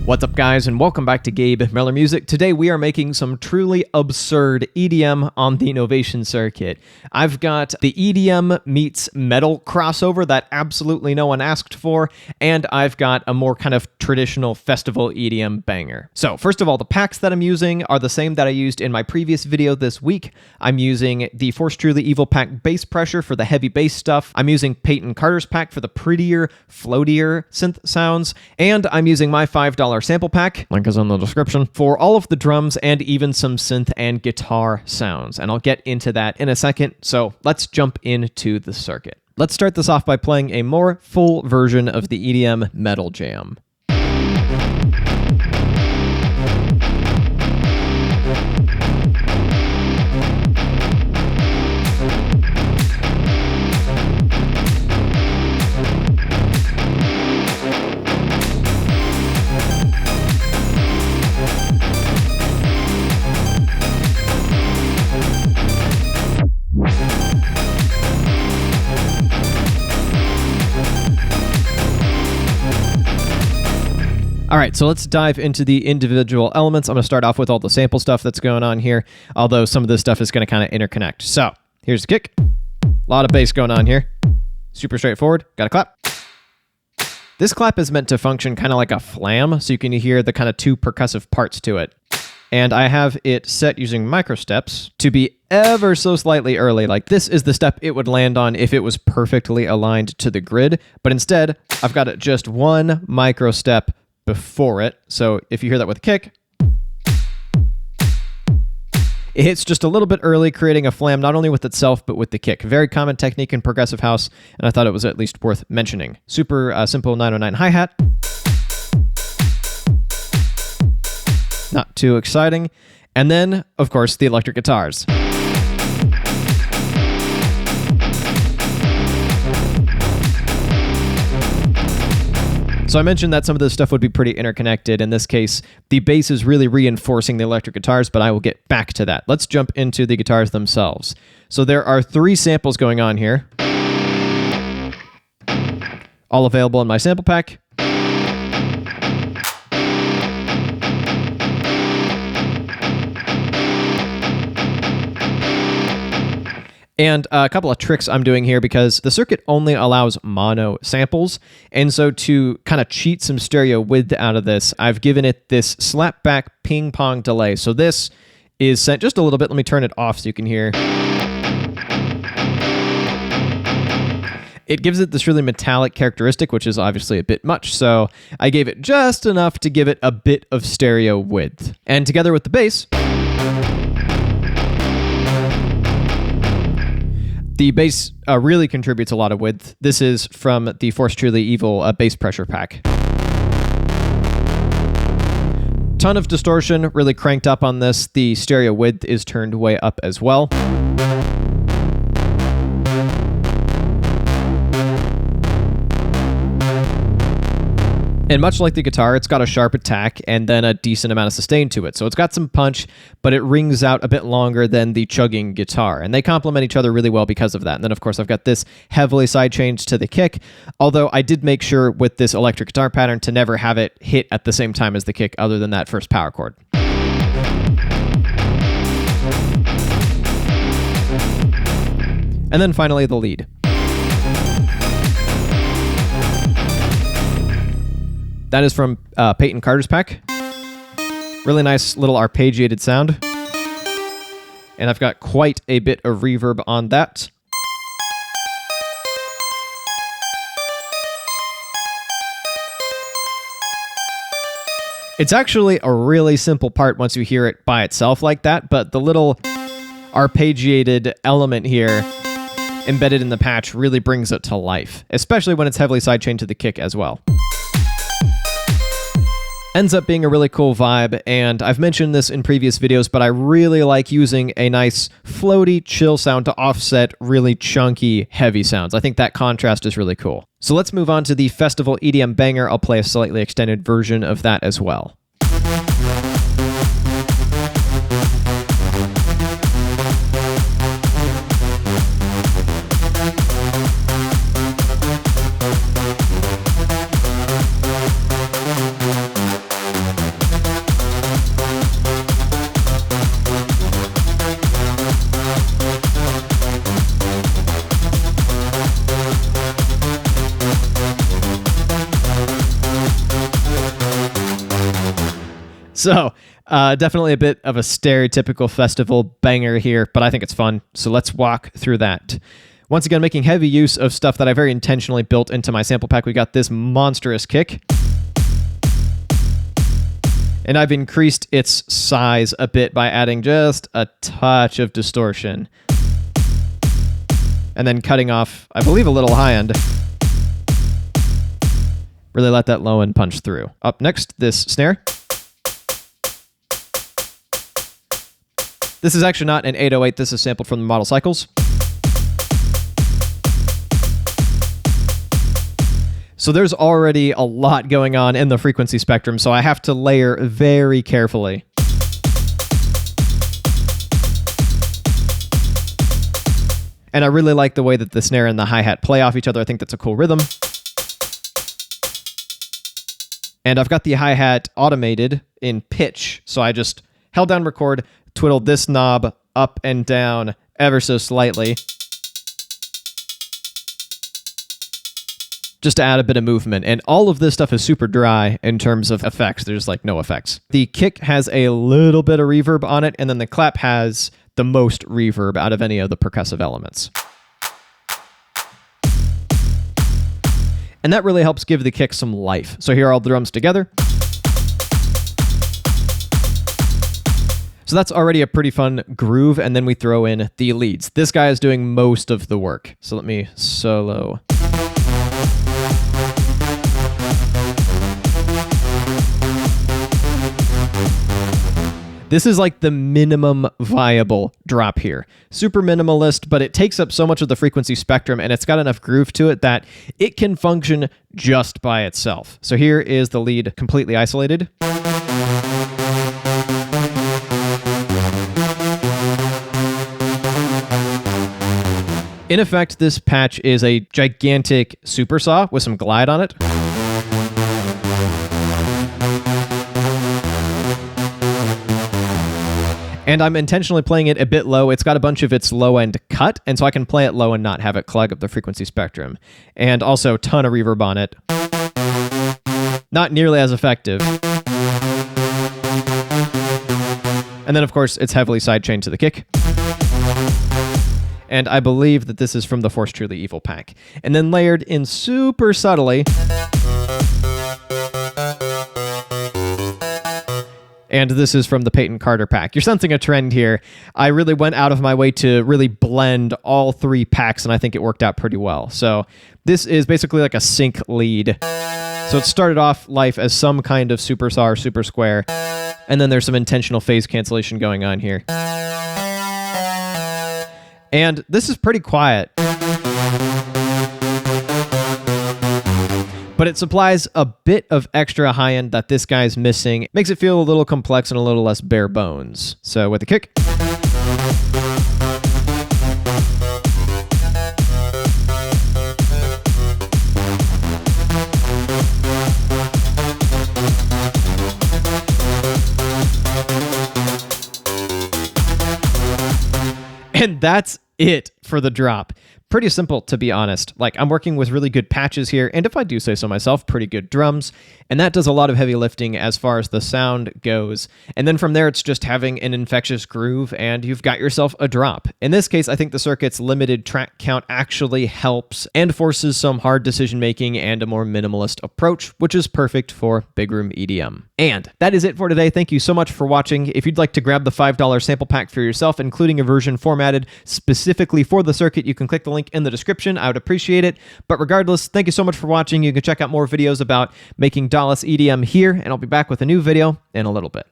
What's up, guys, and welcome back to Gabe Miller Music. Today we are making some truly absurd EDM on the Novation Circuit. I've got the EDM meets metal crossover that absolutely no one asked for, and I've got a more kind of traditional festival EDM banger. So first of all, the packs that I'm using are the same that I used in my previous video this week. I'm using the Force Truly Evil pack bass pressure for the heavy bass stuff. I'm using Peyton Carter's pack for the prettier, floatier synth sounds, and I'm using my $5 sample pack, link is in the description, for all of the drums and even some synth and guitar sounds. And I'll get into that in a second, so let's jump into the circuit. Let's start this off by playing a more full version of the EDM Metal Jam. All right, so let's dive into the individual elements. I'm going to start off with all the sample stuff that's going on here, although some of this stuff is going to kind of interconnect. So here's the kick. A lot of bass going on here. Super straightforward. Got a clap. This clap is meant to function kind of like a flam, so you can hear the kind of two percussive parts to it. And I have it set using micro steps to be ever so slightly early. Like this is the step it would land on if it was perfectly aligned to the grid. But instead, I've got it just one micro step before it. So if you hear that with a kick, it hits just a little bit early, creating a flam not only with itself, but with the kick. Very common technique in progressive house, and I thought it was at least worth mentioning. Super simple 909 hi-hat. Not too exciting. And then, of course, the electric guitars. So I mentioned that some of this stuff would be pretty interconnected. In this case, the bass is really reinforcing the electric guitars, but I will get back to that. Let's jump into the guitars themselves. So there are 3 samples going on here, all available in my sample pack. And a couple of tricks I'm doing here because the circuit only allows mono samples. And so to kind of cheat some stereo width out of this, I've given it this slapback ping pong delay. So this is set just a little bit. Let me turn it off so you can hear. It gives it this really metallic characteristic, which is obviously a bit much. So I gave it just enough to give it a bit of stereo width. And together with the bass, the bass really contributes a lot of width. This is from the Force Truly Evil bass pressure pack. Ton of distortion, really cranked up on this. The stereo width is turned way up as well. And much like the guitar, it's got a sharp attack and then a decent amount of sustain to it. So it's got some punch, but it rings out a bit longer than the chugging guitar. And they complement each other really well because of that. And then, of course, I've got this heavily sidechained to the kick, although I did make sure with this electric guitar pattern to never have it hit at the same time as the kick other than that first power chord. And then finally, the lead. That is from Peyton Carter's pack. Really nice little arpeggiated sound. And I've got quite a bit of reverb on that. It's actually a really simple part once you hear it by itself like that, but the little arpeggiated element here embedded in the patch really brings it to life, especially when it's heavily sidechained to the kick as well. Ends up being a really cool vibe, and I've mentioned this in previous videos, but I really like using a nice floaty, chill sound to offset really chunky, heavy sounds. I think that contrast is really cool. So let's move on to the festival EDM banger. I'll play a slightly extended version of that as well. So definitely a bit of a stereotypical festival banger here, but I think it's fun. So let's walk through that. Once again, making heavy use of stuff that I very intentionally built into my sample pack. We got this monstrous kick. And I've increased its size a bit by adding just a touch of distortion. And then cutting off, I believe, a little high end. Really let that low end punch through. Up next, this snare. This is actually not an 808. This is sampled from the Model Cycles. So there's already a lot going on in the frequency spectrum, so I have to layer very carefully. And I really like the way that the snare and the hi-hat play off each other. I think that's a cool rhythm. And I've got the hi-hat automated in pitch, so I just held down record, twiddled this knob up and down ever so slightly, just to add a bit of movement. And all of this stuff is super dry in terms of effects. There's like no effects. The kick has a little bit of reverb on it, and then the clap has the most reverb out of any of the percussive elements. And that really helps give the kick some life. So here are all the drums together. So that's already a pretty fun groove, and then we throw in the leads. This guy is doing most of the work. So let me solo. This is like the minimum viable drop here. Super minimalist, but it takes up so much of the frequency spectrum, and it's got enough groove to it that it can function just by itself. So here is the lead completely isolated. In effect, this patch is a gigantic super saw with some glide on it. And I'm intentionally playing it a bit low. It's got a bunch of its low end cut, and so I can play it low and not have it clog up the frequency spectrum. And also a ton of reverb on it. Not nearly as effective. And then, of course, it's heavily sidechained to the kick. And I believe that this is from the Force Truly Evil pack. And then layered in super subtly. And this is from the Peyton Carter pack. You're sensing a trend here. I really went out of my way to really blend all three packs, and I think it worked out pretty well. So this is basically like a sync lead. So it started off life as some kind of super saw or super square, and then there's some intentional phase cancellation going on here. And this is pretty quiet. But it supplies a bit of extra high end that this guy's missing. Makes it feel a little complex and a little less bare bones. So with the kick. And that's it for the drop. Pretty simple, to be honest. Like, I'm working with really good patches here, and if I do say so myself, pretty good drums, and that does a lot of heavy lifting as far as the sound goes. And then from there, it's just having an infectious groove, and you've got yourself a drop. In this case, I think the circuit's limited track count actually helps and forces some hard decision-making and a more minimalist approach, which is perfect for big room EDM. And that is it for today. Thank you so much for watching. If you'd like to grab the $5 sample pack for yourself, including a version formatted specifically for the circuit, you can click the link in the description. I would appreciate it. But regardless, thank you so much for watching. You can check out more videos about making DALS EDM here, and I'll be back with a new video in a little bit.